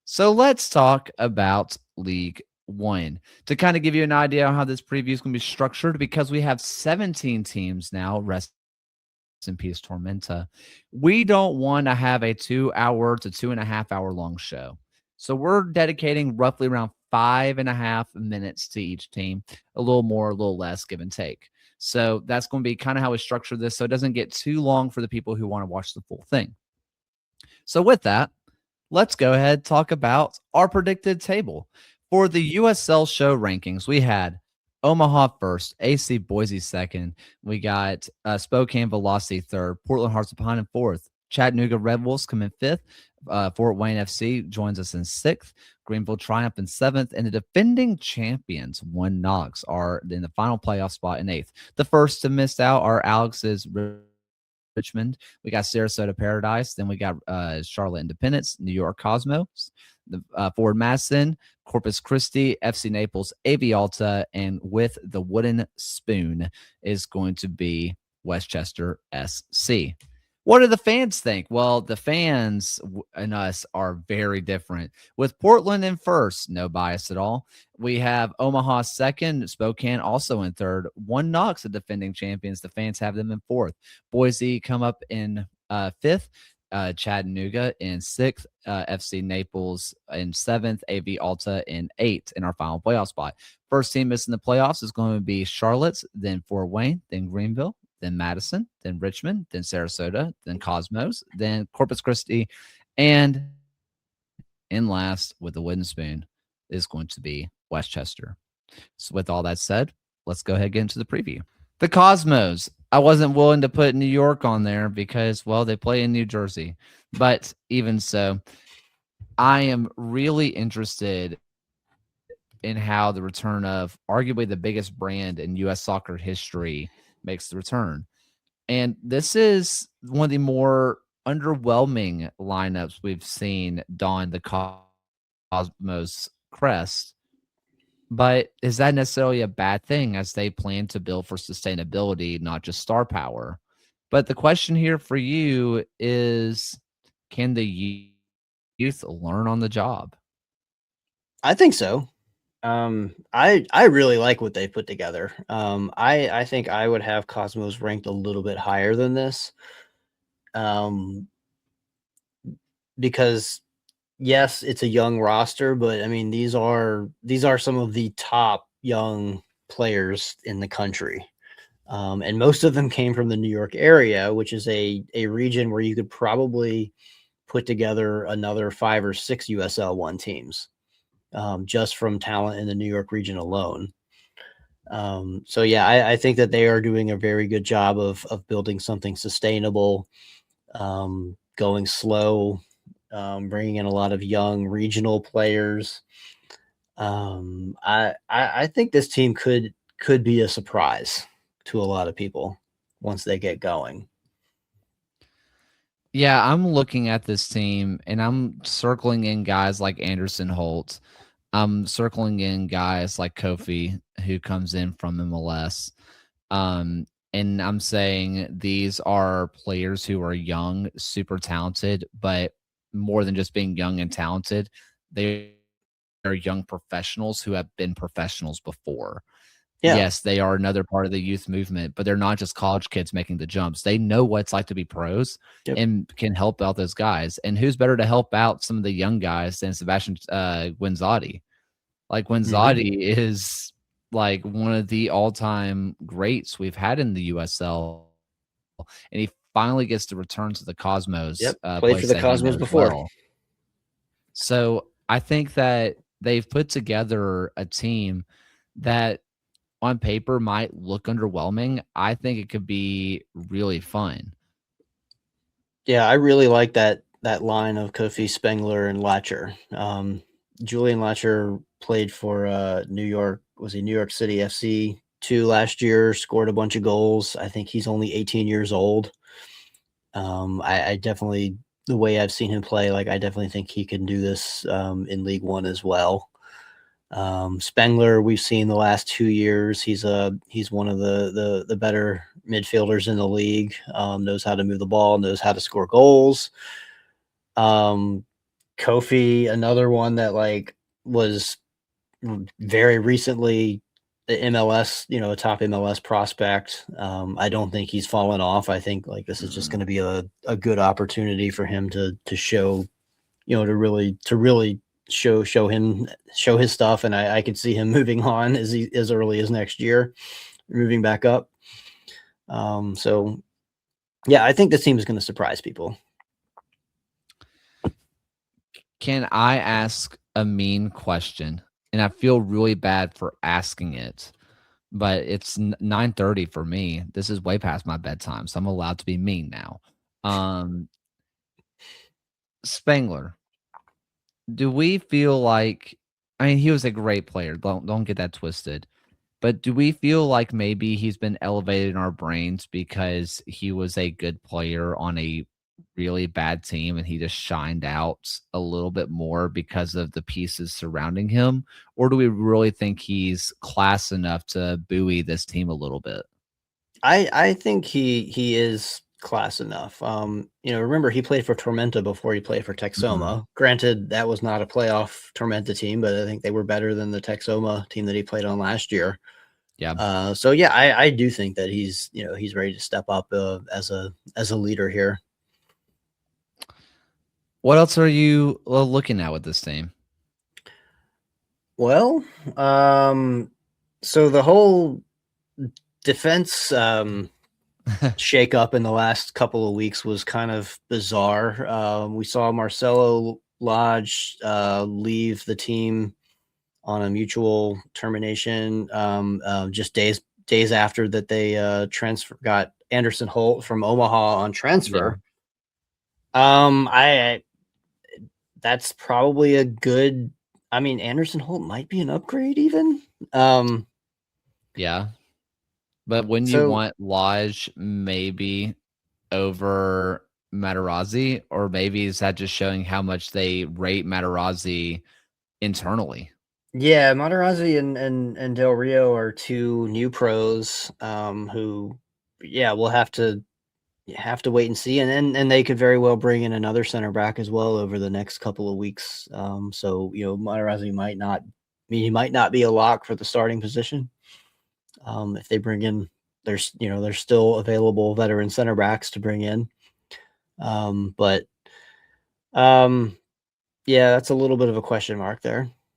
So let's talk about League One to kind of give you an idea on how this preview is going to be structured because we have 17 teams now. Rest in peace, Tormenta. We don't want to have a 2 hour to 2.5 hour long show. So we're dedicating roughly around 5.5 minutes to each team, a little more, a little less, give and take. So that's going to be kind of how we structure this so it doesn't get too long for the people who want to watch the full thing. So with that, let's go ahead and talk about our predicted table. For the USL show rankings, we had Omaha first, AC Boise second. We got Spokane Velocity third, Portland Hearts of Pine in fourth, Chattanooga Red Wolves come in fifth. Fort Wayne FC joins us in sixth. Greenville Triumph in seventh, and the defending champions, One Knox, are in the final playoff spot in eighth. The first to miss out are Alex's Richmond. We got Sarasota Paradise. Then we got Charlotte Independence, New York Cosmos, the Ford Madison, Corpus Christi, FC Naples, AV Alta, and with the wooden spoon is going to be Westchester SC. What do the fans think? Well, the fans and us are very different. With Portland in first, no bias at all. We have Omaha second, Spokane also in third. One Knox, the defending champions. The fans have them in fourth. Boise come up in fifth. Chattanooga in sixth. FC Naples in seventh. AV Alta in eighth in our final playoff spot. First team missing the playoffs is going to be Charlotte, then Fort Wayne, then Greenville, then Madison, then Richmond, then Sarasota, then Cosmos, then Corpus Christi, and in last with the wooden spoon is going to be Westchester. So with all that said, let's go ahead and get into the preview. The Cosmos. I wasn't willing to put New York on there because, well, they play in New Jersey. But even so, I am really interested in how the return of arguably the biggest brand in U.S. soccer history makes the return. And this is one of the more underwhelming lineups we've seen don the Cosmos crest. But is that necessarily a bad thing as they plan to build for sustainability, not just star power? But the question here for you is, can the youth learn on the job? I think so. I really like what they put together. I think I would have Cosmos ranked a little bit higher than this. Because yes, it's a young roster, but I mean these are some of the top young players in the country. And most of them came from the New York area, which is a region where you could probably put together another 5 or 6 USL 1 teams. Just from talent in the New York region alone. So yeah, I think that they are doing a very good job of building something sustainable, going slow, bringing in a lot of young regional players. I think this team could be a surprise to a lot of people once they get going. Yeah, I'm looking at this team and I'm circling in guys like Anderson Holt. I'm circling in guys like Kofi, who comes in from MLS. And I'm saying these are players who are young, super talented, but more than just being young and talented, they are young professionals who have been professionals before. Yeah. Yes, they are another part of the youth movement, but they're not just college kids making the jumps. They know what it's like to be pros and can help out those guys. And who's better to help out some of the young guys than Sebastian Guinzotti? Like Guinzotti is like one of the all-time greats we've had in the USL, and he finally gets to return to the Cosmos. Played for the Cosmos before. Well. So I think that they've put together a team that on paper might look underwhelming. I think it could be really fun. Yeah, I really like that line of Kofi, Spengler, and Latcher. Julian Latcher played for New York. Was he New York City FC 2 last year? Scored a bunch of goals. I think he's only 18 years old. I definitely, the way I've seen him play, like I definitely think he can do this in League One as well. Spengler, we've seen the last 2 years. He's one of the better midfielders in the league. Knows how to move the ball, knows how to score goals. Kofi, another one that like was very recently the MLS, a top MLS prospect. I don't think he's fallen off. I think like this is just going to be a good opportunity for him to show, to really show his stuff. And I could see him moving on as early as next year, moving back up. So yeah, I think this team is going to surprise people. Can I ask a mean question? And I feel really bad for asking it, but it's 9:30 for me. This is way past my bedtime, so I'm allowed to be mean now. Spengler, do we feel like, I mean, he was a great player. Don't get that twisted. But do we feel like maybe he's been elevated in our brains because he was a good player on a really bad team and he just shined out a little bit more because of the pieces surrounding him? Or do we really think he's class enough to buoy this team a little bit? I think he is class enough. Remember he played for Tormenta before he played for Texoma. Granted, that was not a playoff Tormenta team, but I think they were better than the Texoma team that he played on last year. Yeah. So yeah, I do think that he's ready to step up as a leader here. What else are you looking at with this team? Well, so the whole defense shake up in the last couple of weeks was kind of bizarre. We saw Marcelo Lodge leave the team on a mutual termination just days after that they got Anderson Holt from Omaha on transfer. Yeah. That's probably a good, Anderson Holt might be an upgrade even. Yeah. But when you want Lodge maybe over Materazzi, or maybe is that just showing how much they rate Materazzi internally? Yeah, Materazzi and Del Rio are two new pros who, yeah, we'll have to wait and see, and they could very well bring in another center back as well over the next couple of weeks. So Materazzi might not be a lock for the starting position. If they bring in, there's still available veteran center backs to bring in. But yeah, that's a little bit of a question mark there.